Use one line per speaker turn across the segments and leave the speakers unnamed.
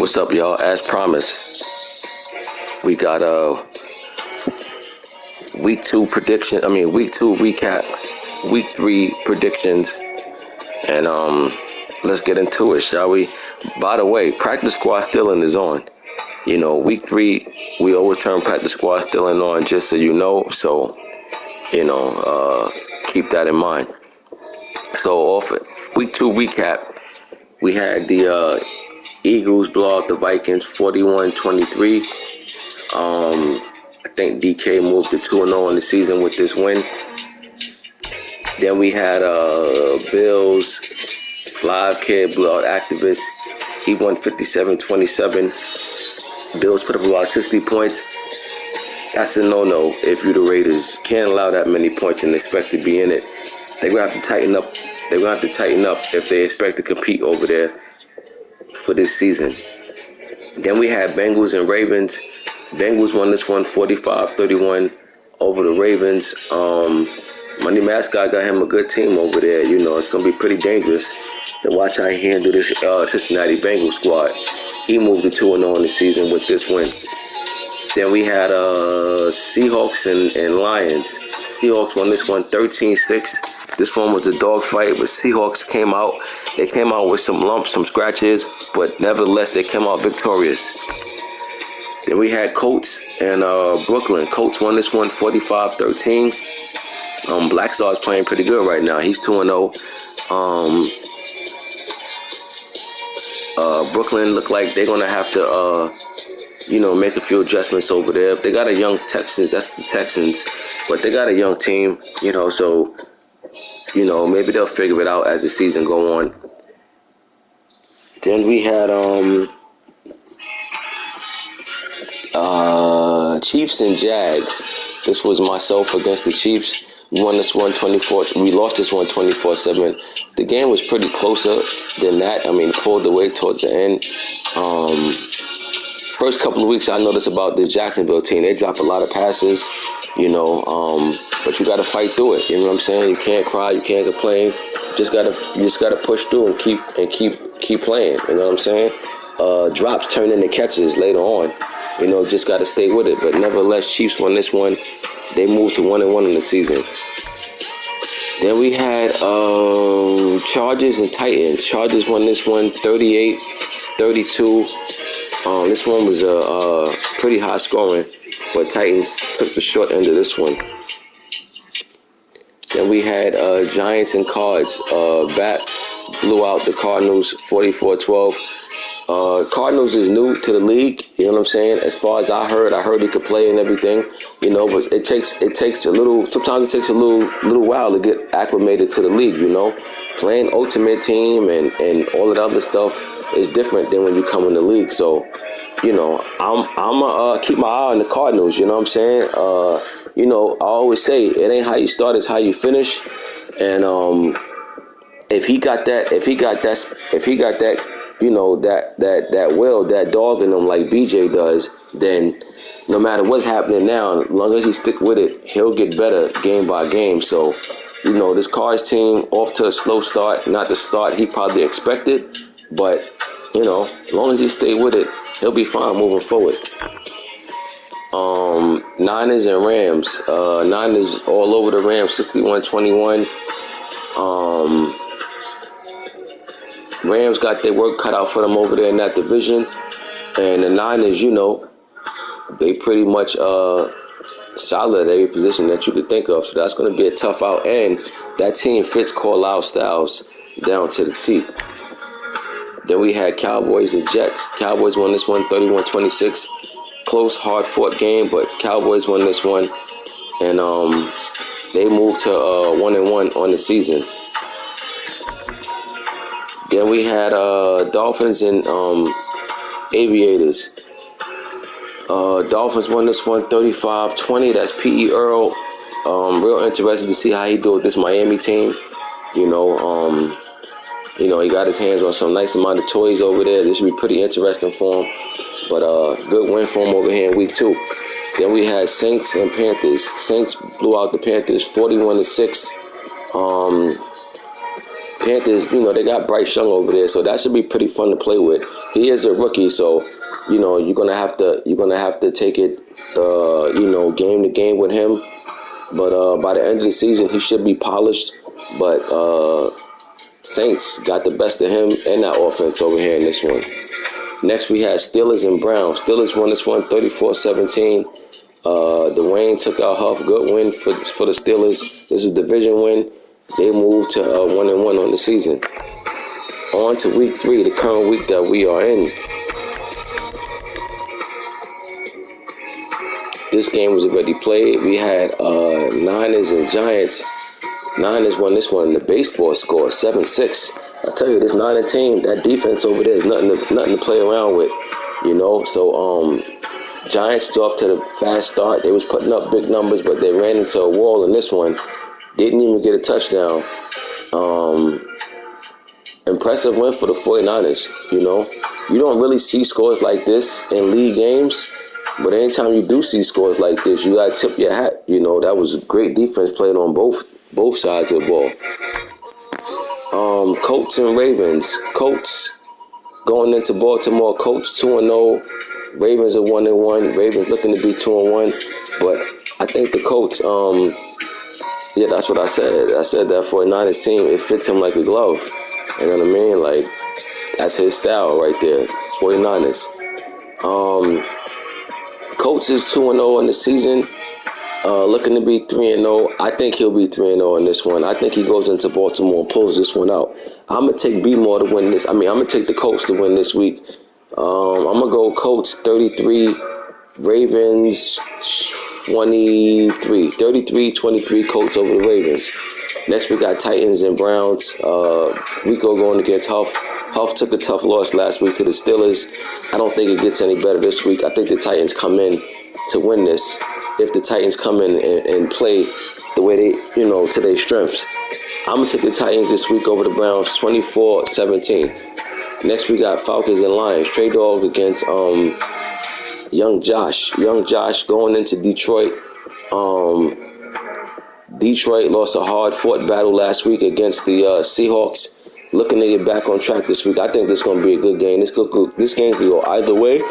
What's up, y'all? As promised, we got week 2 prediction. Week 2 recap, week 3 predictions, and let's get into it, shall we? By the way, practice squad still in the zone. You know, week 3 we always turn practice squad still in on, just so you know. So, keep that in mind. So off week 2 recap, we had the Eagles blow out the Vikings 41-23. I think DK moved to 2-0 in the season with this win. Then we had Bills live kid blew out Activists. He won 57-27. Bills put up about 60 points. That's a no-no if you're the Raiders. Can't allow that many points and expect to be in it. They're going to have to tighten up. They're going to have to tighten up if they expect to compete over there for this season. Then we had Bengals and Ravens. Bengals won this one 45-31 over the Ravens. Money Mascot got him a good team over there. You know, it's going to be pretty dangerous to watch how he handle this Cincinnati Bengals squad. He moved to 2-0 in the season with this win. Then we had Seahawks and Lions. Seahawks won this one 13-6. This one was a dogfight, but Seahawks came out. They came out with some lumps, some scratches, but nevertheless, they came out victorious. Then we had Colts and Brooklyn. Colts won this one 45-13. Black Star's playing pretty good right now. He's 2-0. Brooklyn look like they're going to have to, make a few adjustments over there. They got a young Texans. That's the Texans. But they got a young team, so, maybe they'll figure it out as the season go on. Then we had Chiefs and Jags. This was myself against the Chiefs. We won this one 24. We lost this one 24-7. The game was pretty closer than that. Pulled away towards the end. First couple of weeks, I noticed about the Jacksonville team. They drop a lot of passes, but you got to fight through it. You know what I'm saying? You can't cry, you can't complain. You just gotta push through and keep playing. You know what I'm saying? Drops turn into catches later on. Just got to stay with it. But nevertheless, Chiefs won this one. They moved to 1-1 in the season. Then we had Chargers and Titans. Chargers won this one 38-32. This one was pretty high scoring, but Titans took the short end of this one. Then we had Giants and Cards. Bat blew out the Cardinals 44-12. Cardinals is new to the league, you know what I'm saying? As far as I heard he could play and everything, but it takes a little, sometimes it takes a little while to get acclimated to the league, Playing Ultimate Team and all of the other stuff is different than when you come in the league. So, I'm gonna keep my eye on the Cardinals, you know what I'm saying? I always say it ain't how you start, it's how you finish. And if he got that that will, that dog in him like BJ does, then no matter what's happening now, as long as he stick with it, he'll get better game by game. So, this Cards team off to a slow start, not the start he probably expected, but, as long as he stay with it, he'll be fine moving forward. Niners and Rams. Niners all over the Rams, 61-21. Rams got their work cut out for them over there in that division. And the Niners, they pretty much solid at every position that you could think of. So that's going to be a tough out. And that team fits Carlisle Styles down to the T. Then we had Cowboys and Jets. Cowboys won this one 31-26. Close, hard-fought game, but Cowboys won this one. And they moved to 1-1 on the season. Then we had Dolphins and Aviators. Dolphins won this one 35-20. That's P.E. Earl. Real interested to see how he do with this Miami team. He got his hands on some nice amount of toys over there. This should be pretty interesting for him. But good win for him over here in week 2. Then we had Saints and Panthers. Saints blew out the Panthers 41-6. Panthers, they got Bryce Young over there, so that should be pretty fun to play with. He is a rookie, so you're gonna have to take it, game to game with him. But by the end of the season, he should be polished. But Saints got the best of him and that offense over here in this one. Next, we had Steelers and Browns. Steelers won this one 34-17. Dwayne took out Huff. Good win for the Steelers. This is a division win. They moved to 1-1 on the season. On to week 3, the current week that we are in. This game was already played. We had Niners and Giants. Niners won this one. The baseball score 7-6. I tell you, this Niner team, that defense over there is nothing to play around with. So Giants off to the fast start. They was putting up big numbers, but they ran into a wall in this one. Didn't even get a touchdown. Impressive win for the 49ers. You don't really see scores like this in league games, but anytime you do see scores like this, you gotta tip your hat. That was great defense played on both sides of the ball. Colts and Ravens. Colts going into Baltimore. Colts 2-0. Ravens are 1-1. Ravens looking to be 2-1, but I think the Colts. Yeah, that's what I said. I said that for a 49ers team, it fits him like a glove. You know what I mean? Like, that's his style right there. 49ers. Colts is 2-0 in the season. Looking to be 3-0. I think he'll be 3-0 in this one. I think he goes into Baltimore and pulls this one out. I'm going to take B-More to win this. I'm going to take the Colts to win this week. I'm going to go Colts 33, Ravens 23. 33-23 Colts over the Ravens. Next, we got Titans and Browns. Rico going against Huff. Huff took a tough loss last week to the Steelers. I don't think it gets any better this week. I think the Titans come in to win this. If the Titans come in and play the way they, to their strengths. I'm going to take the Titans this week over the Browns 24-17. Next, we got Falcons and Lions. Trey Dog against Young Josh. Young Josh going into Detroit. Detroit lost a hard-fought battle last week against the Seahawks. Looking to get back on track this week. I think this is going to be a good game. This game could go either way.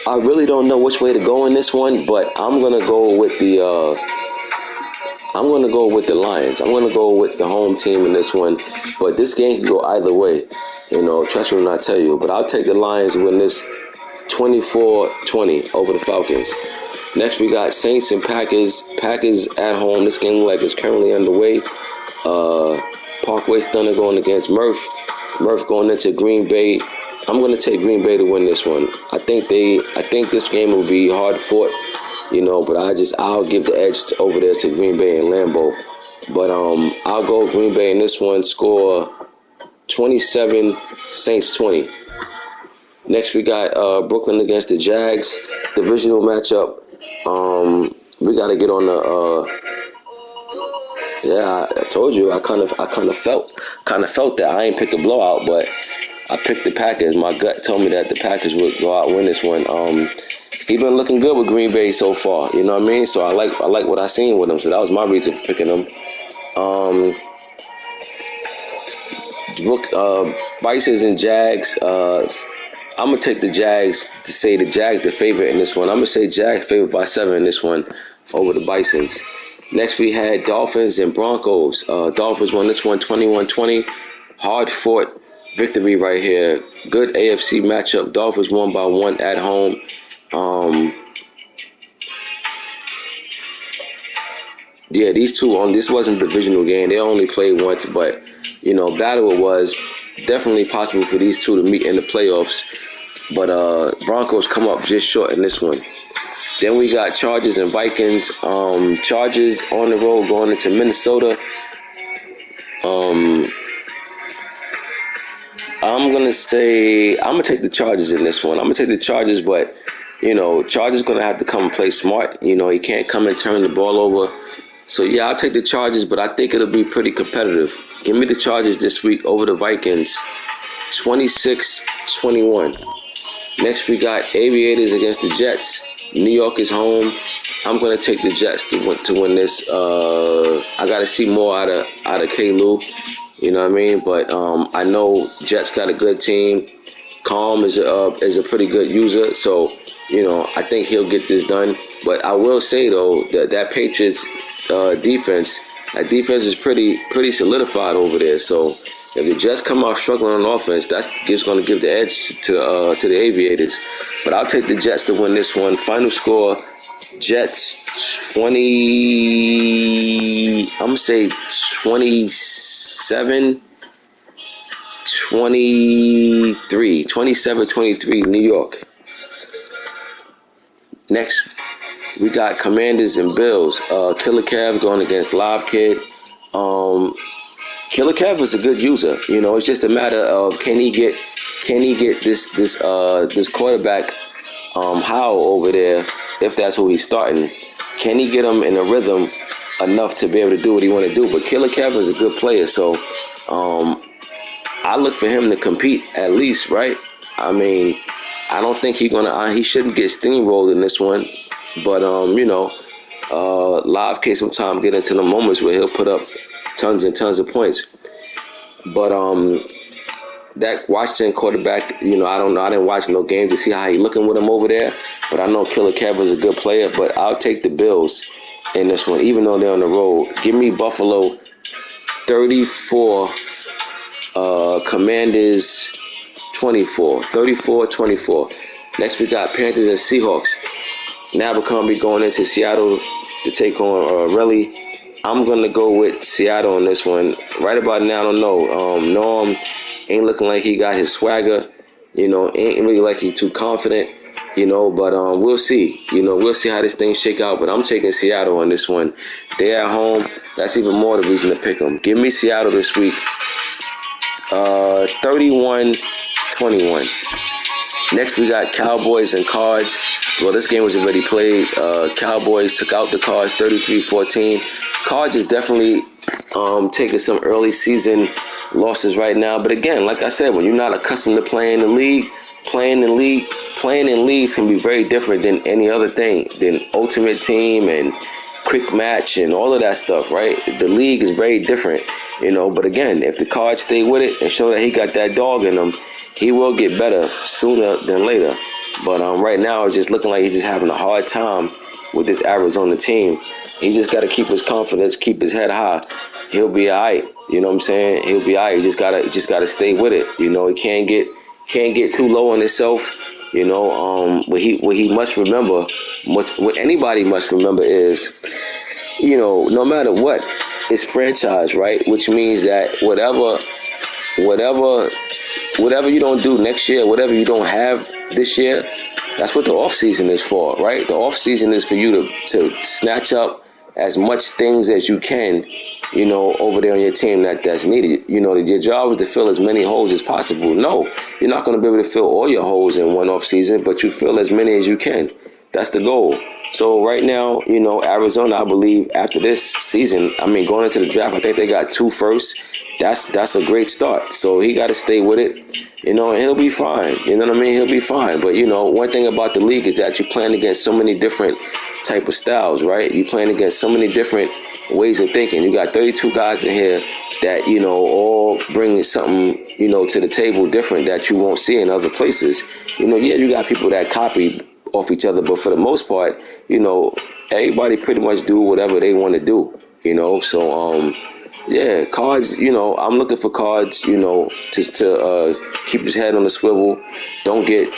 I really don't know which way to go in this one, but I'm going to go with the Lions. I'm going to go with the home team in this one. But this game can go either way. Trust me when I tell you. But I'll take the Lions to win this 24-20 over the Falcons. Next, we got Saints and Packers. Packers at home. This game looks like it's currently underway. Parkway Thunder going against Murph. Murph going into Green Bay. I'm going to take Green Bay to win this one. I think this game will be hard fought, but I'll give the edge over there to Green Bay and Lambeau. But I'll go Green Bay in this one. Score 27, Saints 20. Next, we got Brooklyn against the Jags. Divisional matchup. We got to get on the. I told you. I kind of felt that I ain't picked a blowout, but I picked the Packers. My gut told me that the Packers would go out and win this one. He been looking good with Green Bay so far. You know what I mean? So I like what I seen with him. So that was my reason for picking him. Bisons and Jags. I'm going to take the Jags to say the Jags the favorite in this one. I'm going to say Jags favored by 7 in this one over the Bisons. Next, we had Dolphins and Broncos. Dolphins won this one 21-20. Hard-fought victory right here. Good AFC matchup. Dolphins won by 1 at home. These two, this wasn't a divisional game. They only played once, but, battle it was. Definitely possible for these two to meet in the playoffs. But Broncos come up just short in this one. Then we got Chargers and Vikings. Chargers on the road going into Minnesota. I'm going to take the Chargers in this one. I'm going to take the Chargers, but, Chargers going to have to come and play smart. He can't come and turn the ball over. So, I'll take the Chargers, but I think it'll be pretty competitive. Give me the Chargers this week over the Vikings, 26-21. Next, we got Aviators against the Jets. New York is home. I'm gonna take the Jets to win this. I gotta see more out of K-Lou. You know what I mean? But I know Jets got a good team. Calm is a pretty good user, so I think he'll get this done. But I will say though that Patriots defense, that defense is pretty solidified over there. So if the Jets come out struggling on offense, that's just going to give the edge to the Aviators. But I'll take the Jets to win this one. Final score: Jets 20. I'm gonna say 27. 27-23, New York. Next, we got Commanders and Bills. Killer Cav going against Live Kid. Killer Cav is a good user. It's just a matter of can he get this quarterback Howell over there, if that's who he's starting. Can he get him in a rhythm enough to be able to do what he want to do? But Killer Cav is a good player, so I look for him to compete at least, right? I mean, I don't think he shouldn't get steamrolled in this one, but Live K sometimes get into the moments where he'll put up tons and tons of points. But that Washington quarterback, I don't know. I didn't watch no game to see how he looking with him over there, but I know Killer Cav is a good player. But I'll take the Bills in this one, even though they're on the road. Give me Buffalo 34. Commanders 24. 34-24. Next we got Panthers and Seahawks. Abercrombie going into Seattle to take on Relly. I'm going to go with Seattle on this one. Right about now, I don't know. Norm ain't looking like he got his swagger. Ain't really like he too confident. But we'll see. We'll see how this thing shake out. But I'm taking Seattle on this one. They're at home. That's even more the reason to pick them. Give me Seattle this week. 31-21. Next, we got Cowboys and Cards. Well, this game was already played. Cowboys took out the Cards 33-14. Cards is definitely taking some early season losses right now. But again, like I said, when you're not accustomed to playing in leagues can be very different than any other thing, than Ultimate Team and Quick Match and all of that stuff, right? The league is very different. But again, if the Cards stay with it and show that he got that dog in him, he will get better sooner than later. But right now, it's just looking like he's just having a hard time with this Arizona team. He just got to keep his confidence, keep his head high. He'll be all right. You know what I'm saying? He'll be all right. He just gotta stay with it. He can't get too low on himself. What he must remember, what anybody must remember is, no matter what, it's franchise, right? Which means that whatever you don't do next year, whatever you don't have this year, that's what the off season is for, right? The off season is for you to snatch up as much things as you can, over there on your team that's needed. Your job is to fill as many holes as possible. No, you're not going to be able to fill all your holes in one off season, but you fill as many as you can. That's the goal. So right now, Arizona, I believe after this season, going into the draft, I think they got 2 firsts. That's a great start. So he got to stay with it, and he'll be fine. You know what I mean? He'll be fine. But, one thing about the league is that you're playing against so many different type of styles, right? You're playing against so many different ways of thinking. You got 32 guys in here that, all bring something, to the table different that you won't see in other places. You got people that copy off each other, but for the most part, everybody pretty much do whatever they want to do, so yeah, Cards, I'm looking for Cards, to keep his head on the swivel, don't get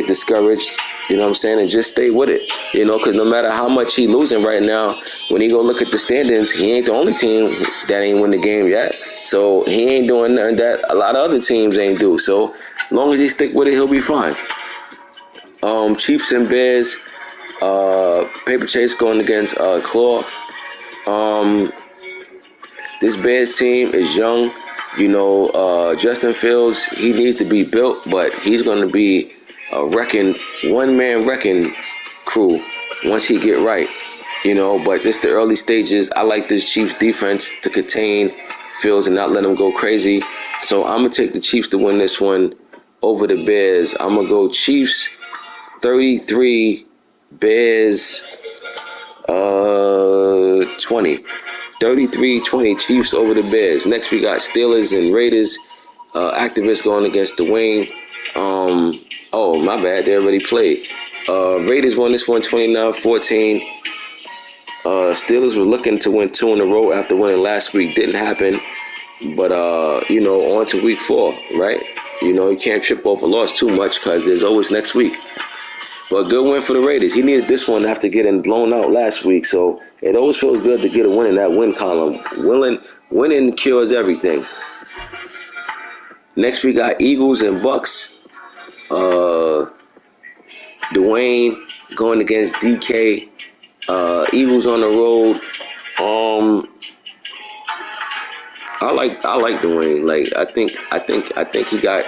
discouraged, you know what I'm saying, and just stay with it, because no matter how much he losing right now, when he go look at the standings, he ain't the only team that ain't win the game yet, so he ain't doing nothing that a lot of other teams ain't do, so as long as he stick with it, he'll be fine. Chiefs and Bears, Paper Chase going against Claw. This Bears team is young. Justin Fields, he needs to be built, but he's going to be a one-man wrecking crew once he get right. But it's the early stages. I like this Chiefs defense to contain Fields and not let him go crazy. So I'm going to take the Chiefs to win this one over the Bears. I'm going to go Chiefs 33, Bears 20. 33-20 Chiefs over the Bears. Next we got Steelers and Raiders. Activists going against Dwayne. Oh, my bad. They already played. Raiders won this one 29-14. Steelers was looking to win 2 in a row after winning last week. Didn't happen. But, on to week 4, right? You can't trip off a loss too much because there's always next week. But good win for the Raiders. He needed this one after getting blown out last week. So it always feels good to get a win in that win column. Winning cures everything. Next we got Eagles and Bucks. Dwayne going against DK. Eagles on the road. I like Dwayne. Like I think he got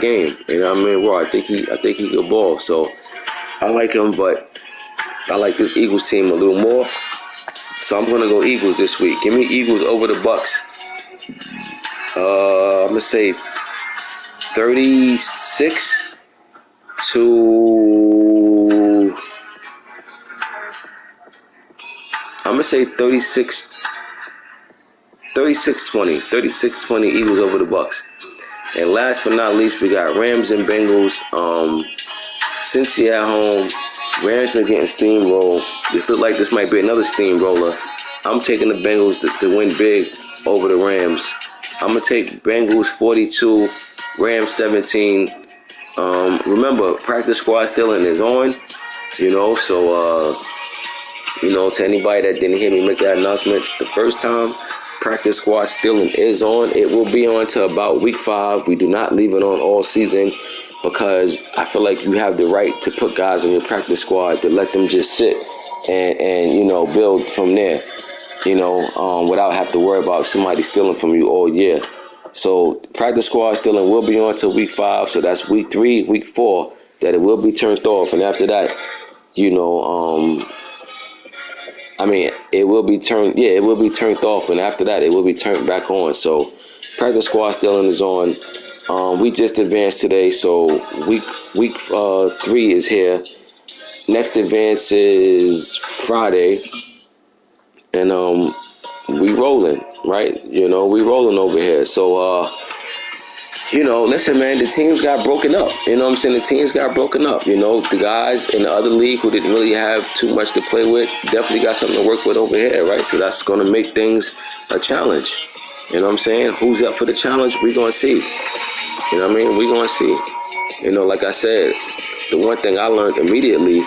game. You know what I mean? Raw. I think he could ball. So I like him, but I like this Eagles team a little more. So I'm gonna go Eagles this week. Give me Eagles over the Bucks. I'm gonna say 36 to. I'm gonna say 36. 36-20. 36-20 Eagles over the Bucks. And last but not least, we got Rams and Bengals. Cincy at home. Rams been getting steamrolled. It feels like this might be another steamroller. I'm taking the Bengals to win big over the Rams. I'm going to take Bengals 42, Rams 17. Remember, practice squad still is on, so, to anybody that didn't hear me make that announcement the first time, practice squad still is on. It will be on to about week 5. We do not leave it on all season because I feel like you have the right to put guys in your practice squad to let them just sit and build from there, without having to worry about somebody stealing from you all year. So practice squad stealing will be on till week 5. So that's week 3, week 4 that it will be turned off. And after that, it will be turned. Yeah, it will be turned off, and after that, it will be turned back on. So, practice squad still is on. We just advanced today, so week 3 is here. Next advance is Friday, and we rolling, right? We rolling over here. So, listen, man, the teams got broken up. You know what I'm saying? The teams got broken up. The guys in the other league who didn't really have too much to play with definitely got something to work with over here, right? So that's going to make things a challenge. You know what I'm saying? Who's up for the challenge? We're going to see. You know what I mean? We're going to see. Like I said, the one thing I learned immediately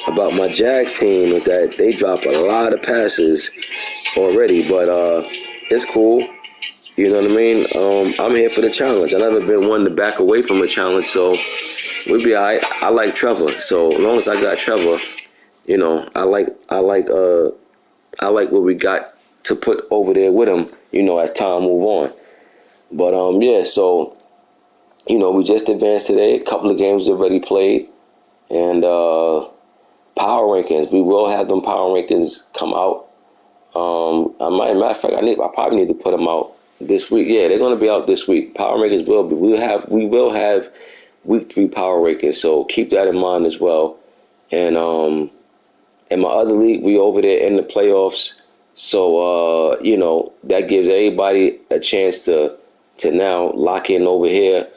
about my Jags team is that they drop a lot of passes already, but it's cool. You know what I mean? I'm here for the challenge. I've never been one to back away from a challenge, so we'll be all right. I like Trevor, so as long as I got Trevor, I like what we got to put over there with him, as time move on. But so we just advanced today. A couple of games already played, and power rankings. We will have them power rankings come out. Matter of fact, I probably need to put them out this week. Yeah, they're going to be out this week. Power rankings will be. We will have week 3 power rankings. So keep that in mind as well. And in my other league, we over there in the playoffs. So that gives everybody a chance to now lock in over here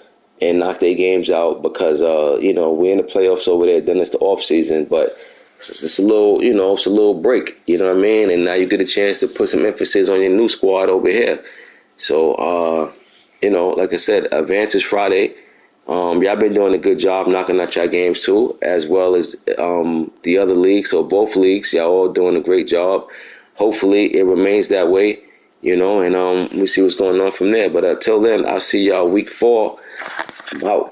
and knock their games out because we're in the playoffs over there. Then it's the off season, but it's a little, it's a little break. You know what I mean? And now you get a chance to put some emphasis on your new squad over here. So, like I said, advance is Friday. Y'all been doing a good job knocking out your games too, as well as the other leagues. So both leagues, y'all all doing a great job. Hopefully it remains that way, and we see what's going on from there. But until then, I'll see y'all week 4. I'm out.